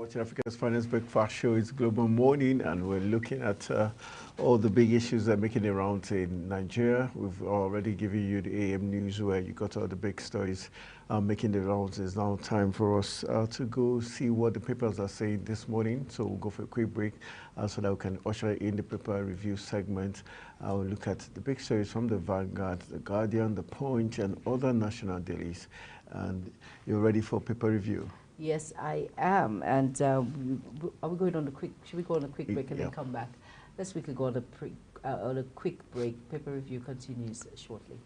watching Africa's Finest Breakfast Show. It's Global Morning, and we're looking at all the big issues that are making the rounds in Nigeria. We've already given you the AM news where you got all the big stories making the rounds. It's now time for us to go see what the papers are saying this morning. So we'll go for a quick break so that we can usher in the paper review segment. We'll look at the big stories from the Vanguard, the Guardian, the Punch, and other national dailies. And you're ready for paper review? Yes, I am. And are we going on a quick? Should we go on a quick break and then come back? Let's quickly go on a quick break. Paper review continues shortly.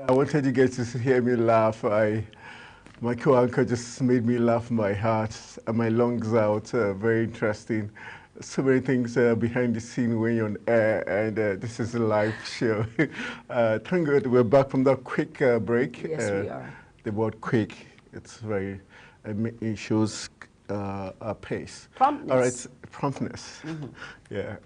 I wanted you guys to hear me laugh. My co-anchor just made me laugh my heart and my lungs out. Very interesting. So many things behind the scene when you're on air, and this is a live show. Thank God we're back from that quick break. Yes, we are. The word quick, it's very, it shows a pace. Promptness. All right, promptness. Yeah.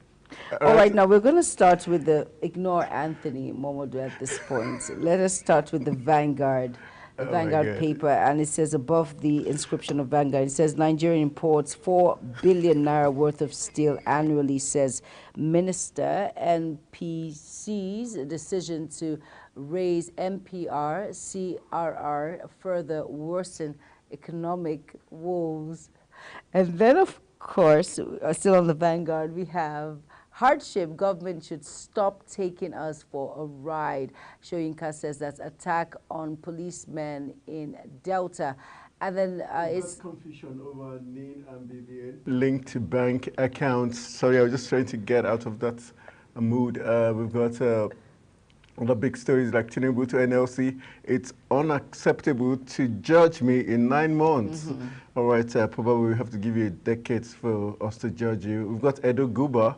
All right, now we're going to start with ignore Anthony Momodu at this point. Let us start with the Vanguard. Vanguard paper, and it says above the inscription of Vanguard, it says Nigeria imports 4 billion naira worth of steel annually, says Minister. NPC's decision to raise MPR, CRR further worsen economic woes. And then, of course, still on the Vanguard, we have hardship. Government should stop taking us for a ride. Shoyinka says that's attack on policemen in Delta. And then it's confusion over NIN and BVN linked to bank accounts. Sorry, I was just trying to get out of that mood. We've got other big stories like Tinubu to NLC. It's unacceptable to judge me in 9 months. All right, probably we have to give you decades for us to judge you. We've got Edo Guba,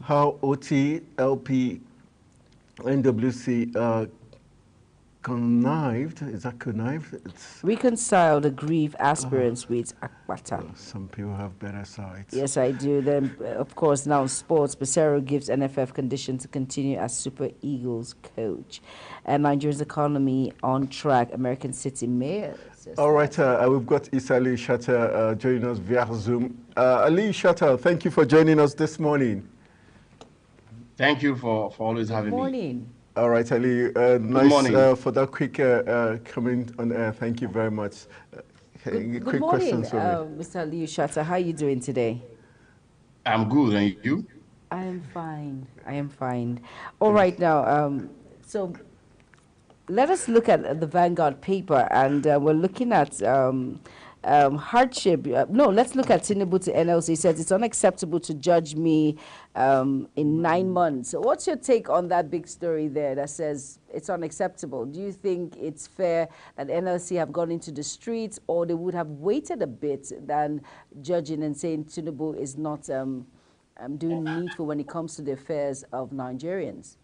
how OT, LP, NWC Connived, is that connived? It's Reconcile the grief aspirants with Akpata. some people have better sides. Yes, I do. Then, of course, now sports. Pesero gives NFF condition to continue as Super Eagles coach. And Nigeria's economy on track. American City Mayor. All right, we've got Issa Ali Shatta joining us via Zoom. Ali Shatta, thank you for joining us this morning. Thank you for always having me. Good morning. All right, Ali. Nice for that quick comment on air. Thank you very much. Good morning, questions for me. Mr. Ali Shatta. How are you doing today? I'm good, and you? I am fine. I am fine. All right, now, so let us look at the Vanguard paper, and we're looking at hardship. No, let's look at Tinubu to NLC. He says it's unacceptable to judge me in 9 months. So what's your take on that big story there that says it's unacceptable? Do you think it's fair that NLC have gone into the streets, or they would have waited a bit than judging and saying Tinubu is not doing needful when it comes to the affairs of Nigerians?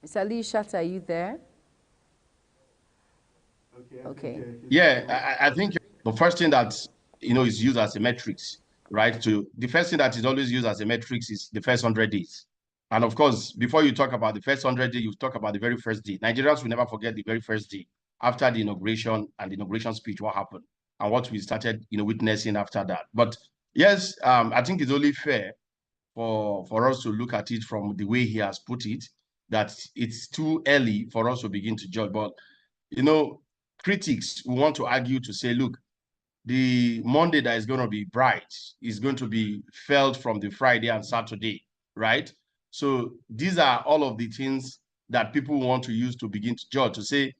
Mr. Ali Shatta, are you there? Okay. Yeah, I think the first thing that is used as a metrics, right? The first thing that is always used as a metrics is the first 100 days. And of course, before you talk about the first 100 days, you talk about the very first day. Nigerians will never forget the very first day after the inauguration and the inauguration speech, what happened and what we started, witnessing after that. But yes, I think it's only fair for us to look at it from the way he has put it, that it's too early for us to begin to judge. But critics will want to argue to say, look, the Monday that is going to be bright is going to be felt from the Friday and Saturday, right? So these are all of the things that people want to use to begin to judge, to say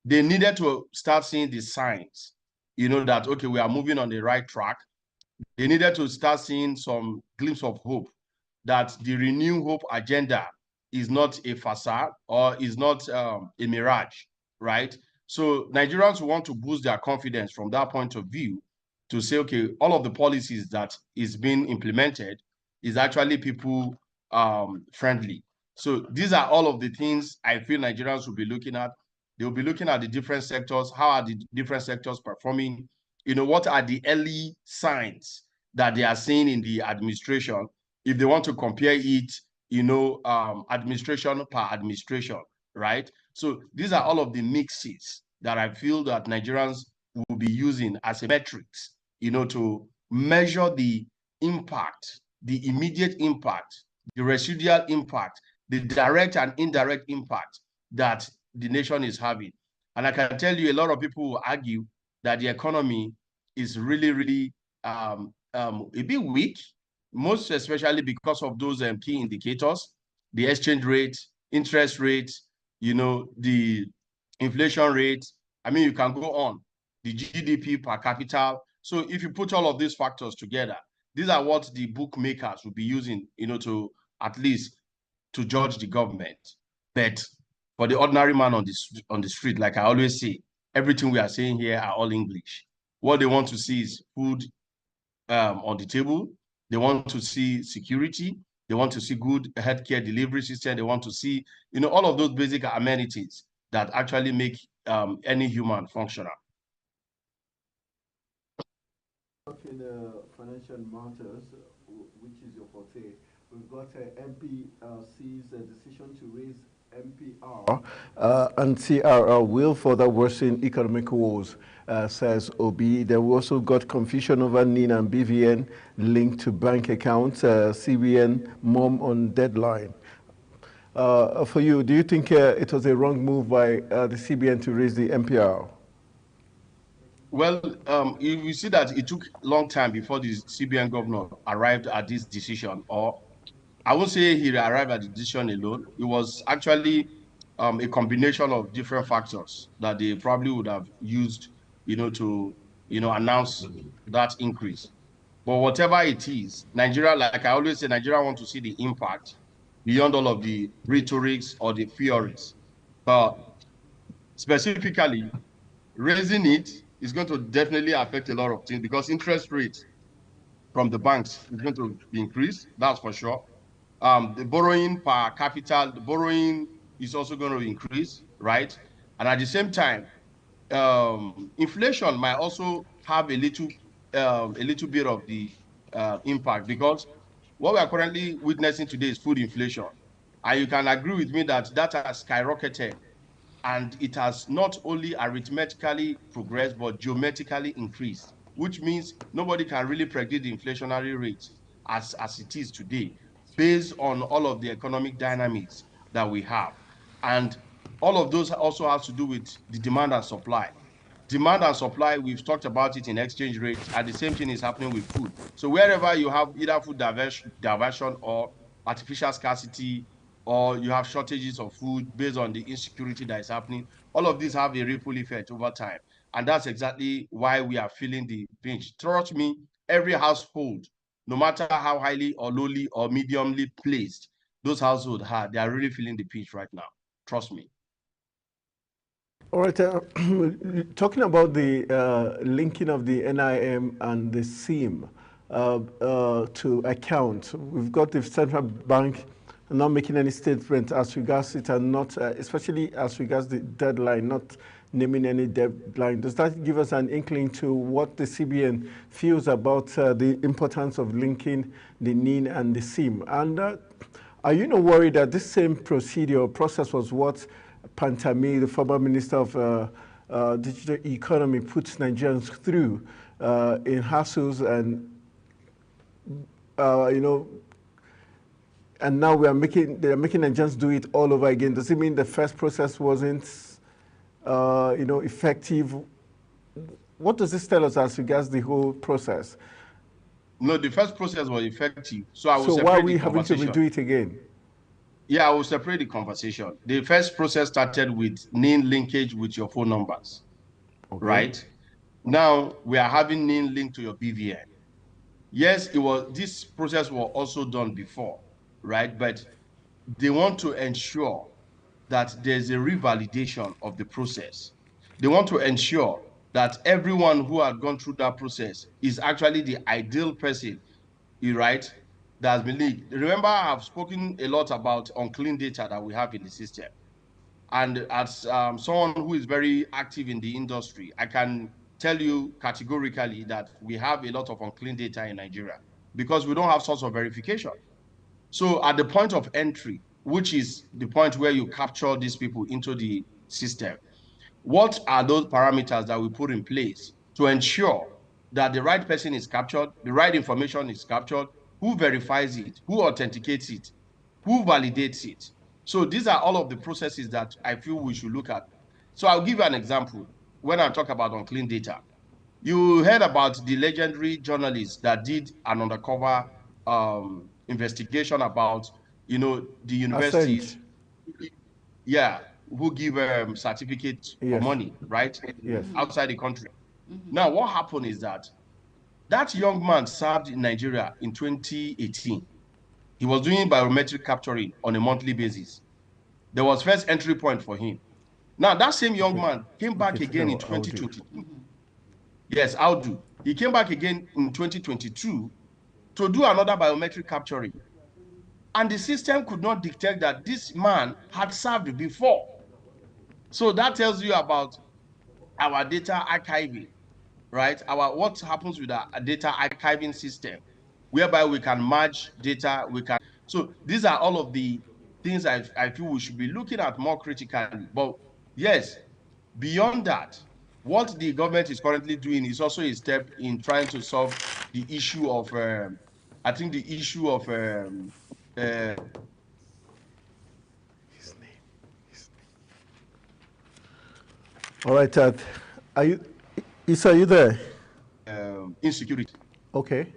they needed to start seeing the signs, that, okay, we are moving on the right track. They needed to start seeing some glimpse of hope, that the Renew Hope agenda is not a facade or is not a mirage, right? So Nigerians want to boost their confidence from that point of view, to say, okay, all of the policies that is being implemented is actually people friendly. So these are all of the things I feel Nigerians will be looking at. They'll be looking at the different sectors. How are the different sectors performing? What are the early signs that they are seeing in the administration? If they want to compare it, administration per administration, right? So these are all of the mixes that I feel that Nigerians will be using as a metrics, to measure the impact, the immediate impact, the residual impact, the direct and indirect impact that the nation is having. And I can tell you, a lot of people will argue that the economy is really, really a bit weak, most especially because of those key indicators, the exchange rate, interest rate, the inflation rate. I mean, you can go on, the GDP per capita. So if you put all of these factors together, these are what the bookmakers will be using, to at least to judge the government. But for the ordinary man on the street, like I always say, everything we are saying here are all English. What they want to see is food on the table. They want to see security. They want to see good healthcare delivery system. They want to see, all of those basic amenities that actually make any human functional. In financial matters, which is your forte, we've got MPC's decision to raise MPR and CRR will further worsen economic woes, says Obi. Then we also got confusion over NIN and BVN linked to bank accounts, CBN mom on deadline. For you, do you think it was a wrong move by the CBN to raise the MPR? Well, you see that it took a long time before the CBN governor arrived at this decision, or I won't say he arrived at the decision alone. It was actually a combination of different factors that they probably would have used, to, announce that increase. But whatever it is, Nigeria, like I always say, Nigeria want to see the impact beyond all of the rhetorics or the theories. But specifically, raising it is going to definitely affect a lot of things, because interest rates from the banks is going to be increased, that's for sure. the borrowing per capita, the borrowing is also going to increase, right? And at the same time, inflation might also have a little bit of the impact, because what we are currently witnessing today is food inflation. And you can agree with me that that has skyrocketed, and it has not only arithmetically progressed, but geometrically increased, which means nobody can really predict the inflationary rate as it is today, based on all of the economic dynamics that we have. And all of those also has to do with the demand and supply. Demand and supply, we've talked about it in exchange rates, and the same thing is happening with food. So wherever you have either food diversion or artificial scarcity, or you have shortages of food based on the insecurity that is happening, all of these have a ripple effect over time. And that's exactly why we are feeling the pinch. Trust me, every household, no matter how highly or lowly or mediumly placed those households are, they are really feeling the pinch right now. Trust me. All right, talking about the linking of the NIM and the SIM to account, we've got the central bank not making any statement as regards it, and not, especially as regards the deadline, not naming any deadline. Does that give us an inkling to what the CBN feels about the importance of linking the NIN and the SIM? And are you not worried that this same procedure or process was what Pantami, the former Minister of Digital Economy, puts Nigerians through in hassles and, you know, and now they're making Nigerians do it all over again? Does it mean the first process wasn't, you know, effective? What does this tell us as regards the whole process? No, the first process was effective. So why are we having to redo it again? Yeah, I will separate the conversation. The first process started with NIN linkage with your phone numbers, okay, right? Now we are having NIN linked to your BVN. Yes, this process was also done before, right? But they want to ensure that there's a revalidation of the process. They want to ensure that everyone who had gone through that process is actually the ideal person, right, that has been leaked. Remember, I've spoken a lot about unclean data that we have in the system. And as someone who is very active in the industry, I can tell you categorically that we have a lot of unclean data in Nigeria because we don't have source of verification. So at the point of entry, which is the point where you capture these people into the system, what are those parameters that we put in place to ensure that the right person is captured, the right information is captured, who verifies it, who authenticates it, who validates it? So these are all of the processes that I feel we should look at. So I'll give you an example when I talk about unclean data. You heard about the legendary journalist that did an undercover investigation about, you know, the universities, yeah, who give certificates for money, right? Yes. Outside the country. Now, what happened is that young man served in Nigeria in 2018. He was doing biometric capturing on a monthly basis. There was first entry point for him. Now, that same young man came back again in 2022. Yes, Audu. He came back again in 2022 to do another biometric capturing. And the system could not detect that this man had served before. So that tells you about our data archiving, right? What happens with our data archiving system, whereby we can merge data, so these are all of the things I feel we should be looking at more critically. But yes, beyond that, what the government is currently doing is also a step in trying to solve the issue of, I think the issue of all right, are you there? Insecurity. Okay.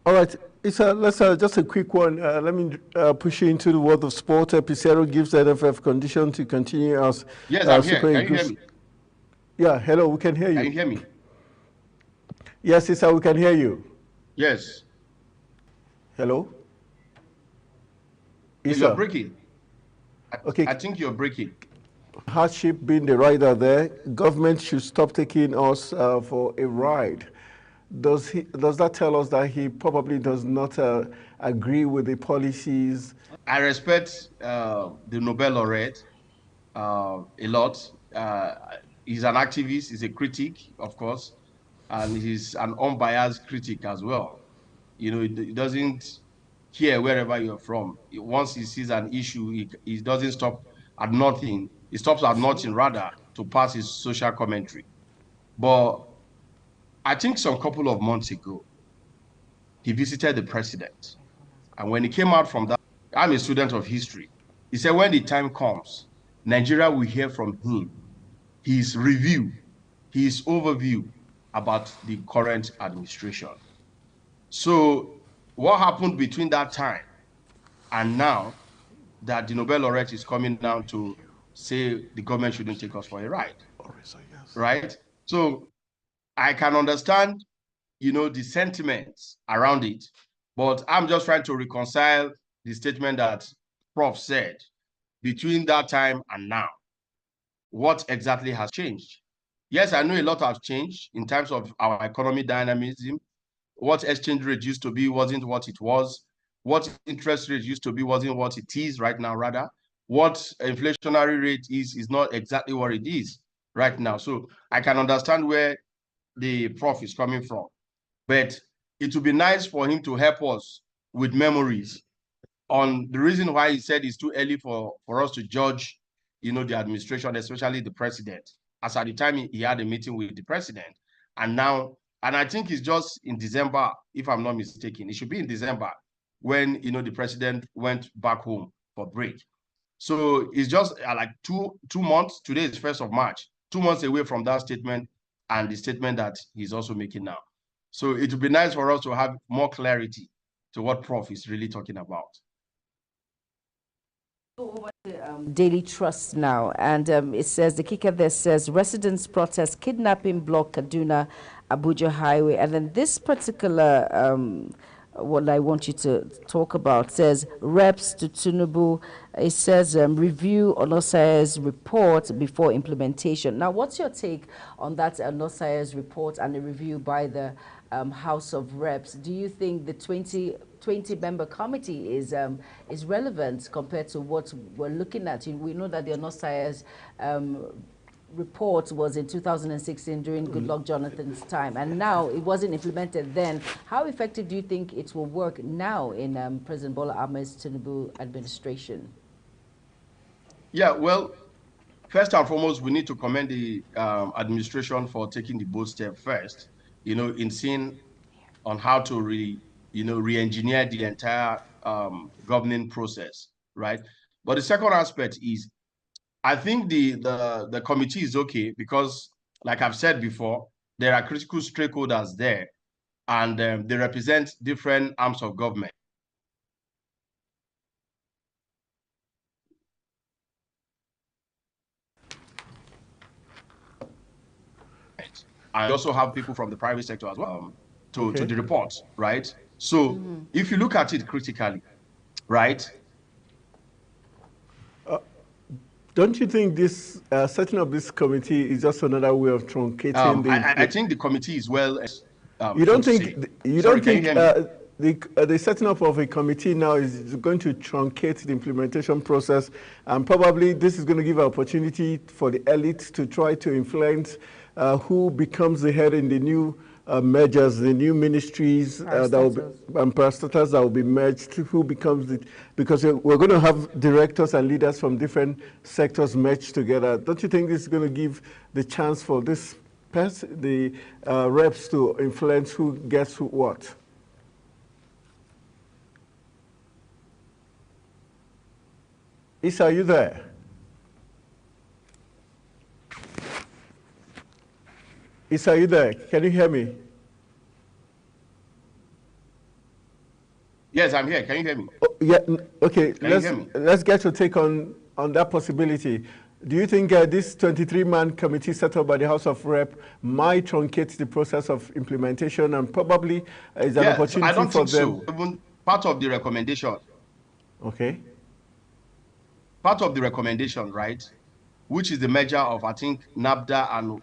All right, Issa, let's just a quick one. Let me push you into the world of sport. Peseiro gives the NFF condition to continue as yes, I'm here. Can you hear me? Yeah, hello, we can hear you. Can you hear me? Yes, Issa, we can hear you. Yes. Hello? Issa. You're breaking. Okay. I think you're breaking. Hardship being the rider there, government should stop taking us for a ride. does that tell us that he probably does not agree with the policies? I respect the Nobel laureate a lot. He's an activist, he's a critic, of course, and he's an unbiased critic as well. You know, he doesn't care wherever you're from. Once he sees an issue, he doesn't stop at nothing. He stops at nothing, rather, to pass his social commentary. But I think some couple of months ago, he visited the president. And when he came out from that, I'm a student of history. He said, when the time comes, Nigeria will hear from him his review, his overview about the current administration. So what happened between that time and now that the Nobel laureate is coming down to say the government shouldn't take us for a ride, right? So I can understand, you know, the sentiments around it, but I'm just trying to reconcile the statement that Prof said between that time and now. What exactly has changed? Yes, I know a lot has changed in terms of our economy dynamism. What exchange rate used to be wasn't what it was. What interest rate used to be wasn't what it is right now, rather. What inflationary rate is not exactly what it is right now. So I can understand where the prof is coming from. But it would be nice for him to help us with memories on the reason why he said it's too early for us to judge, you know, the administration, especially the president. As at the time he had a meeting with the president, and now, and I think it's just in December, if I'm not mistaken. It should be in December when, you know, the president went back home for break. So it's just like two months. Today is 1st of March, 2 months away from that statement and the statement that he's also making now. So it would be nice for us to have more clarity to what Prof is really talking about. Over the Daily Trust now, and it says, the kicker there says, residents protest kidnapping block Kaduna Abuja highway. And then this particular what I want you to talk about says, reps to Tinubu. It says, review Onosaya's report before implementation. Now, what's your take on that Onosaya's report and the review by the House of Reps? Do you think the 20-member committee is relevant compared to what we're looking at? We know that the Onosaya's report was in 2016 during Goodluck Jonathan's time, and now it wasn't implemented then. How effective do you think it will work now in President Bola Ahmed Tinubu administration? Yeah, well, first and foremost, we need to commend the administration for taking the bold step first, you know, in seeing on how to re-engineer the entire governing process, right? But the second aspect is, I think the committee is okay because, like I've said before, there are critical stakeholders there, and they represent different arms of government. I also have people from the private sector as well to the report, right? So if you look at it critically, right? Don't you think this setting up this committee is just another way of truncating I think the committee is well. You don't think the setting up of a committee now is going to truncate the implementation process, and probably this is going to give an opportunity for the elite to try to influence who becomes the head in the new mergers, the new ministries that will be, and parastatals that will be merged, who becomes it, because we're going to have directors and leaders from different sectors merged together. Don't you think this is going to give the chance for the reps to influence who gets who what? Issa, are you there? Issa, are you there? Can you hear me? Yes, I'm here. Can you hear me? Oh, yeah. Okay. Let's get your take on that possibility. Do you think this 23-man committee set up by the House of Rep might truncate the process of implementation, and probably is an opportunity I don't for think them? So. Even part of the recommendation. Okay. Part of the recommendation, right, which is the merger of, I think, NABDA and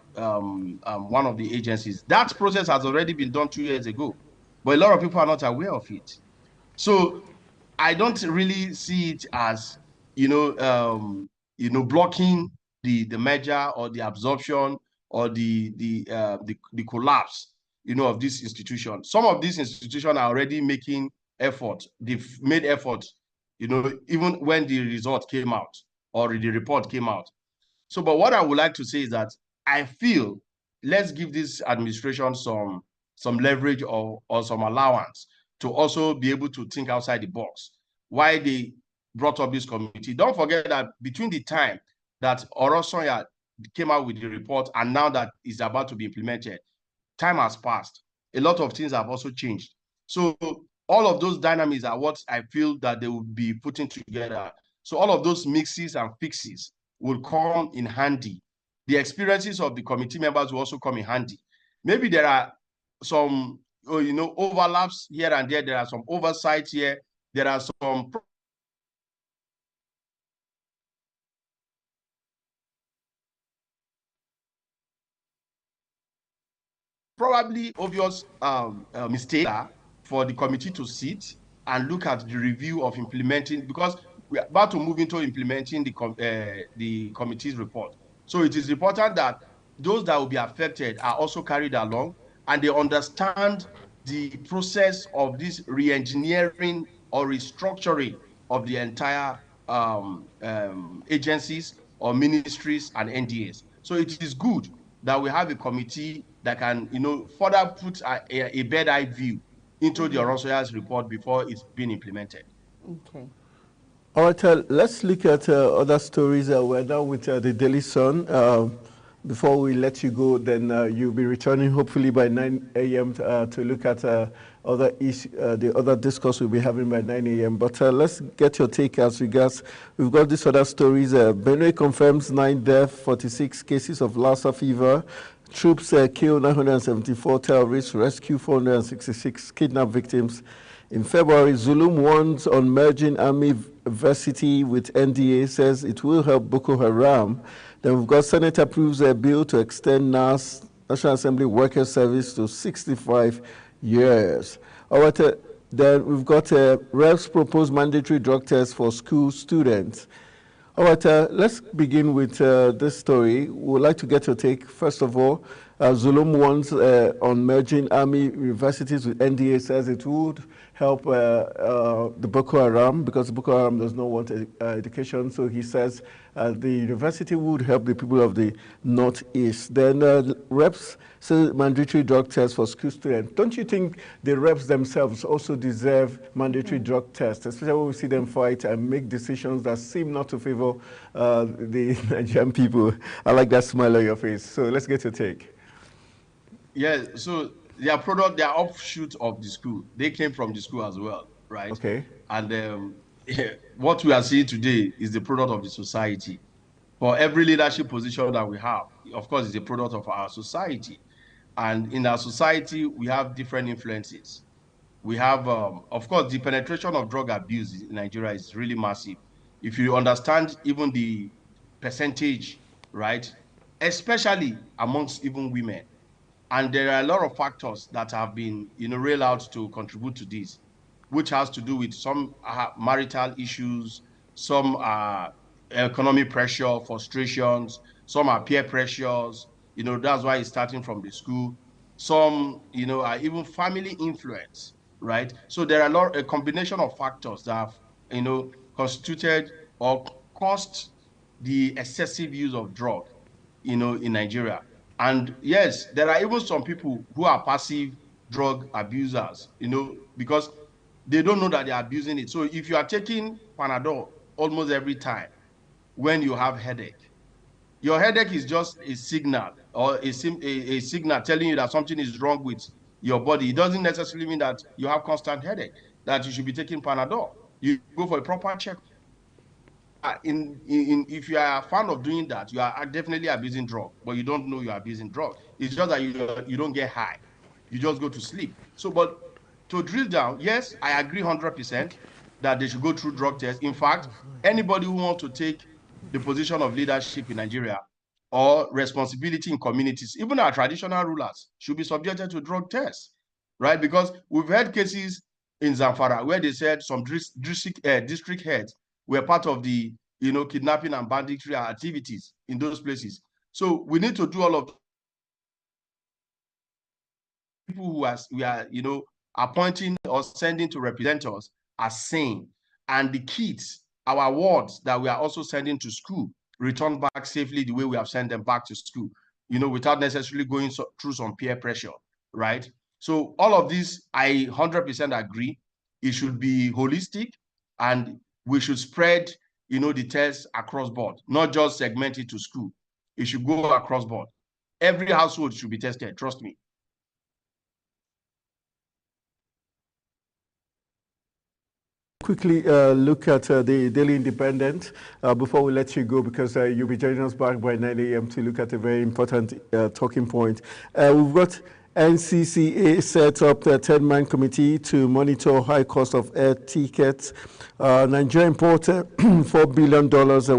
one of the agencies. That process has already been done 2 years ago, but a lot of people are not aware of it. So I don't really see it as, blocking the merger or the absorption or the collapse, of this institution. Some of these institutions are already making effort. They've made effort, even when the result came out or the report came out. So, but what I would like to say is that I feel let's give this administration some leverage or some allowance to also be able to think outside the box. Why they brought up this committee. Don't forget that between the time that Orosanya came out with the report and now that is about to be implemented, time has passed. A lot of things have also changed. So all of those dynamics are what I feel that they will be putting together. So all of those mixes and fixes will come in handy. The experiences of the committee members will also come in handy. Maybe there are some, overlaps here and there. There are some oversights here. There are some probably obvious mistake for the committee to sit and look at the review of implementing, because we're about to move into implementing the committee's report. So it is important that those that will be affected are also carried along and they understand the process of this re-engineering or restructuring of the entire agencies or ministries and NDAs. So it is good that we have a committee that can, further put a bird-eye view into the Orosonya's report before it's been implemented. Okay. All right, let's look at other stories. We're now with the Daily Sun. Before we let you go, then you'll be returning hopefully by 9 a.m. To look at the other discourse we'll be having by 9 a.m. But let's get your take as regards. We've got these other stories. Benue confirms 9 deaths, 46 cases of Lassa fever. Troops kill 974 terrorists, rescue 466 kidnapped victims. In February, Zulum warns on merging army versity with NDA, says it will help Boko Haram. Then we've got Senate approves a bill to extend NAS, National Assembly Workers' Service, to 65 years. All right, then we've got reps propose mandatory drug tests for school students. All right, let's begin with this story. We'd like to get your take. First of all, Zulum warns on merging army universities with NDA, says it would help the Boko Haram because Boko Haram does not want education. So he says the university would help the people of the Northeast. Then reps say mandatory drug tests for school students. Don't you think the reps themselves also deserve mandatory drug tests, especially when we see them fight and make decisions that seem not to favor the Nigerian people? I like that smile on your face. So let's get your take. Yeah, so they are offshoot of the school. They came from the school as well, right? Okay. And what we are seeing today is the product of the society. For every leadership position that we have, of course, it's a product of our society. And in our society, we have different influences. We have, of course, the penetration of drug abuse in Nigeria is really massive. If you understand even the percentage, right, especially amongst even women. And there are a lot of factors that have been, railed out to contribute to this, which has to do with some marital issues, some economic pressure, frustrations, some are peer pressures. That's why it's starting from the school. Some, are even family influence, right? So there are a combination of factors that have, constituted or caused the excessive use of drug, in Nigeria. And yes, there are even some people who are passive drug abusers, because they don't know that they are abusing it. So if you are taking Panadol almost every time when you have headache, your headache is just a signal or a signal telling you that something is wrong with your body. It doesn't necessarily mean that you have constant headache, that you should be taking Panadol. You go for a proper check. If you are a fan of doing that, you are definitely abusing drug, but you don't know you are abusing drug. It's just that you don't get high. You just go to sleep. So, but to drill down, yes, I agree 100% that they should go through drug tests. In fact, anybody who wants to take the position of leadership in Nigeria or responsibility in communities, even our traditional rulers should be subjected to drug tests, right? Because we've had cases in Zamfara where they said some district heads were part of the, kidnapping and banditry activities in those places. So we need to do all of people who we are, appointing or sending to represent us are sane, and the kids, our wards that we are also sending to school, return back safely the way we have sent them back to school, without necessarily going through some peer pressure, right? So all of this, I 100% agree. It should be holistic, and we should spread, the tests across board, not just segment it to school. It should go across board. Every household should be tested, trust me. Quickly look at the Daily Independent before we let you go, because you'll be joining us back by 9 a.m. to look at a very important talking point. We've got NCCA set up a 10-man committee to monitor high cost of air tickets. Nigeria imported $4 billion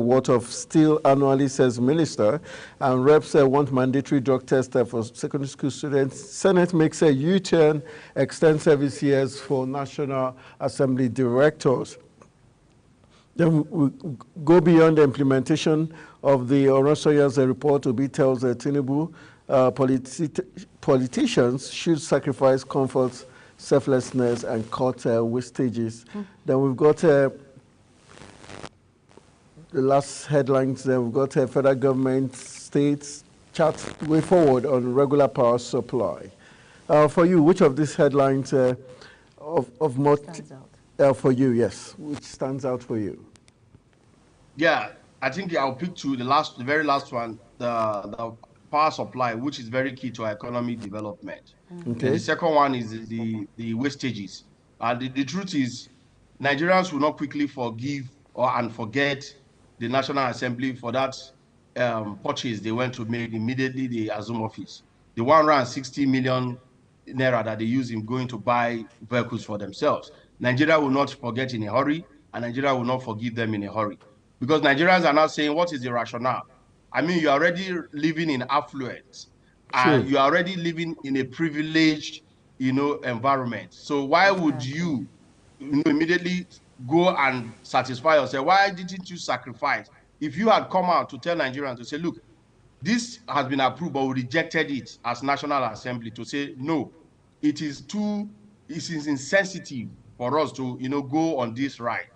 worth of steel annually, says minister, and reps want mandatory drug test for secondary school students. Senate makes a U-turn, extends service years for National Assembly directors. Then we go beyond the implementation of the Oronsaya's report. Obi tells Tinubu politicians should sacrifice comfort, selflessness, and cut wastages. Then we've got the last headlines. Then we've got federal government, states chart way forward on regular power supply. For you, which of these headlines of more stands out? For you, yes, which stands out for you? Yeah, I think I'll pick two. The very last one, the power supply, which is very key to our economic development. Okay. And the second one is the wastages. The truth is, Nigerians will not quickly forgive and forget the National Assembly for that purchase they went to make immediately they assume office. The 160 million naira that they use in going to buy vehicles for themselves. Nigeria will not forget in a hurry, and Nigeria will not forgive them in a hurry. Because Nigerians are now saying, what is the rationale? I mean, you're already living in affluence, and you're already living in a privileged, environment. So why would you, immediately go and satisfy yourself? Why didn't you sacrifice? If you had come out to tell Nigerians to say, look, this has been approved, but we rejected it as National Assembly, to say, no, it is insensitive for us to, go on this ride.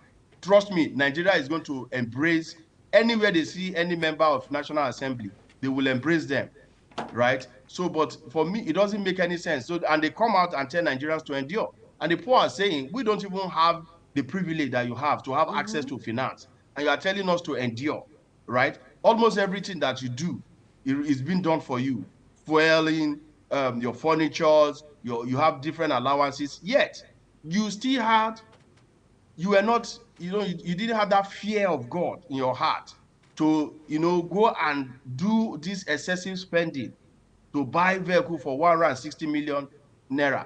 Trust me, Nigeria is going to embrace. Anywhere they see any member of National Assembly, they will embrace them, right? So, but for me, it doesn't make any sense. So, and they come out and tell Nigerians to endure. And the poor are saying, we don't even have the privilege that you have to have access to finance. And you are telling us to endure, right? Almost everything that you do is being done for you. Fueling, your furnitures, you have different allowances, yet you still had, you were not, you didn't have that fear of God in your heart to, go and do this excessive spending to buy vehicle for 160 million naira.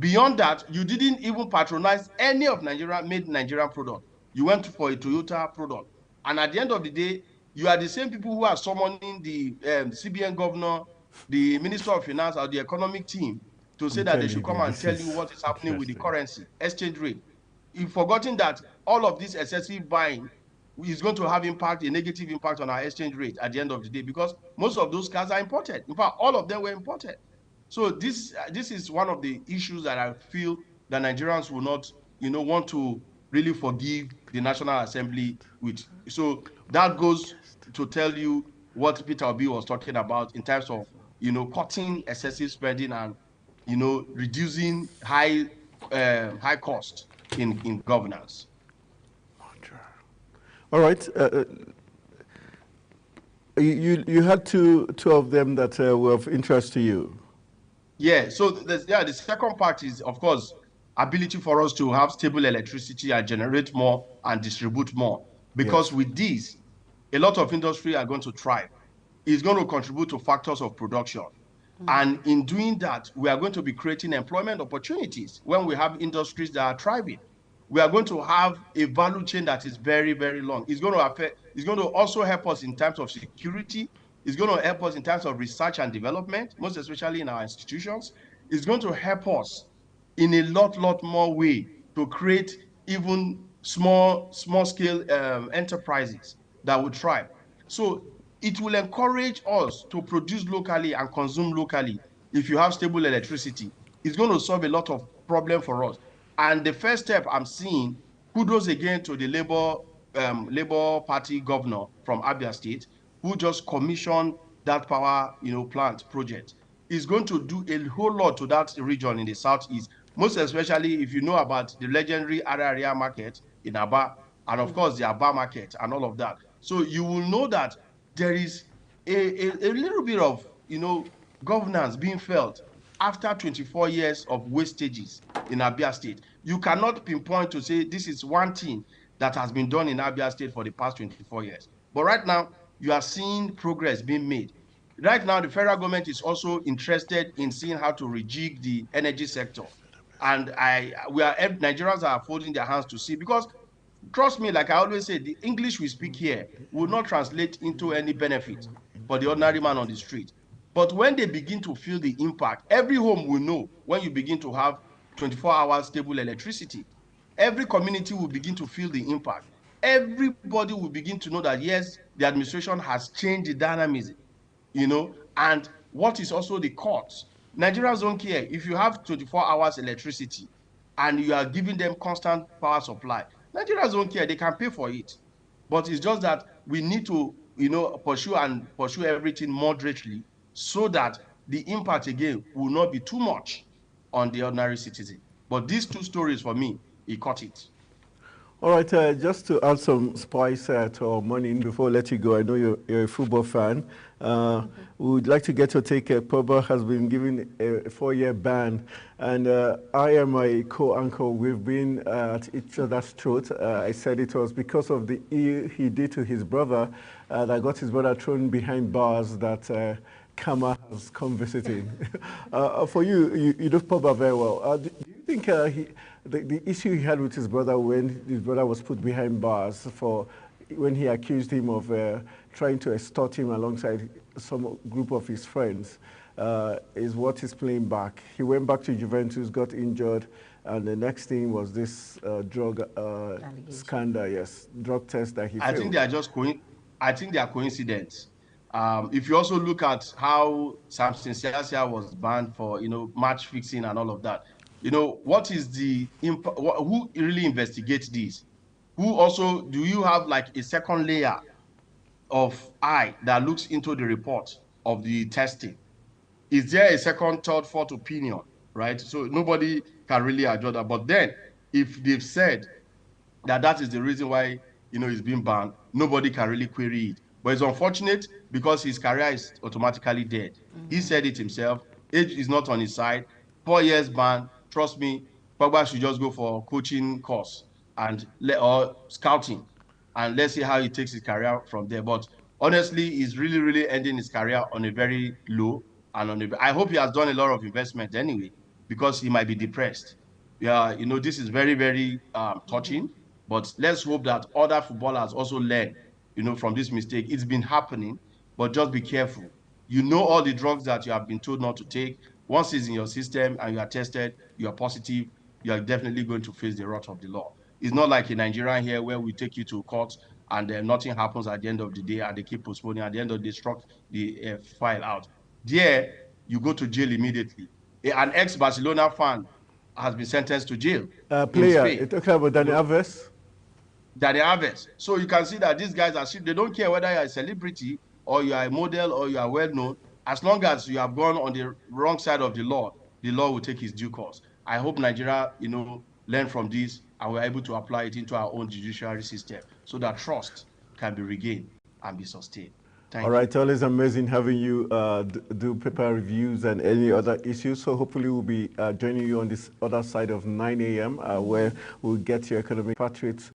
Beyond that, you didn't even patronize any of made Nigerian product. You went for a Toyota product. And at the end of the day, you are the same people who are summoning the CBN governor, the Minister of Finance, or the economic team to say that they should come and tell you what is happening with the currency, exchange rate. You've forgotten that all of this excessive buying is going to have a negative impact on our exchange rate at the end of the day, because most of those cars are imported. In fact, all of them were imported. So this is one of the issues that I feel that Nigerians will not, want to really forgive the National Assembly with. So that goes to tell you what Peter Obi was talking about in terms of, cutting excessive spending and, reducing high cost in governance. All right. You had two of them that were of interest to you. Yeah. So the second part is, of course, ability for us to have stable electricity and generate more and distribute more. Because with this, a lot of industry are going to thrive. It's going to contribute to factors of production. And in doing that, we are going to be creating employment opportunities when we have industries that are thriving. we are going to have a value chain that is very, very long. It's going to also help us in terms of security. It's going to help us in terms of research and development, most especially in our institutions. It's going to help us in a lot more way to create even small scale enterprises that will thrive. So it will encourage us to produce locally and consume locally. If you have stable electricity, it's going to solve a lot of problem for us. And the first step I'm seeing, kudos again to the Labour Party governor from Abia State, who just commissioned that power plant project, is going to do a whole lot to that region in the southeast, most especially if you know about the legendary Araria market in Aba, and of course the Aba market and all of that. So you will know that there is a little bit of governance being felt after 24 years of wastages in Abia State. You cannot pinpoint to say this is one thing that has been done in Abia State for the past 24 years. But right now, you are seeing progress being made. Right now, the federal government is also interested in seeing how to rejig the energy sector. And Nigerians are folding their hands to see, because trust me, like I always say, the English we speak here will not translate into any benefit for the ordinary man on the street. But when they begin to feel the impact, every home will know when you begin to have 24-hour stable electricity. Every community will begin to feel the impact. Everybody will begin to know that, yes, the administration has changed the dynamism, and what is also the cost. Nigerians don't care. If you have 24 hours electricity and you are giving them constant power supply, Nigerians don't care. They can pay for it. But it's just that we need to, pursue everything moderately, so that the impact again will not be too much on the ordinary citizen. But these two stories for me, he caught it. All right, just to add some spice to our morning before I let you go, I know you're a football fan. We would like to get your take. Pogba has been given a 4-year ban, and I am my co-anchor. We've been at each other's throat. I said it was because of the ill he did to his brother that got his brother thrown behind bars that Kama has come visiting. For you know Pogba very well. Do you think the issue he had with his brother when his brother was put behind bars for when he accused him of trying to extort him alongside some group of his friends is what is playing back? He went back to Juventus, got injured, and the next thing was this drug scandal. Yes, drug test that he failed. I think they are just I think they are coincidence. If you also look at how Samson Siasia was banned for match fixing and all of that, what is the impact? Who really investigates this? Who also, do you have like a second layer of eye that looks into the report of the testing? Is there a second, third, fourth opinion, right? So nobody can really adjust that. But then, if they've said that is the reason why he's being banned, nobody can really query it. But it's unfortunate because his career is automatically dead. He said it himself. Age is not on his side. 4 years ban. Trust me, Pogba should just go for coaching course or scouting, and let's see how he takes his career from there. But honestly, he's really ending his career on a very low and I hope he has done a lot of investment anyway, because he might be depressed. Yeah, this is very touching. But let's hope that other footballers also learn from this mistake. It's been happening, but just be careful. All the drugs that you have been told not to take. Once it's in your system and you are tested, you are positive, you are definitely going to face the wrath of the law. It's not like in Nigeria here where we take you to court and nothing happens at the end of the day and they keep postponing. At the end of the day, struck the file out. There, you go to jail immediately. An ex-Barcelona fan has been sentenced to jail. Player, you're talking about Dani Alves? Dani Alves. So you can see that these guys they don't care whether you're a celebrity or you are a model or you are well-known. As long as you have gone on the wrong side of the law will take its due course. I hope Nigeria, learn from this and we're able to apply it into our own judiciary system so that trust can be regained and be sustained. Thank you. All right, always amazing having you do paper reviews and any other issues. So hopefully we'll be joining you on this other side of 9 a.m. Where we'll get your economic patriots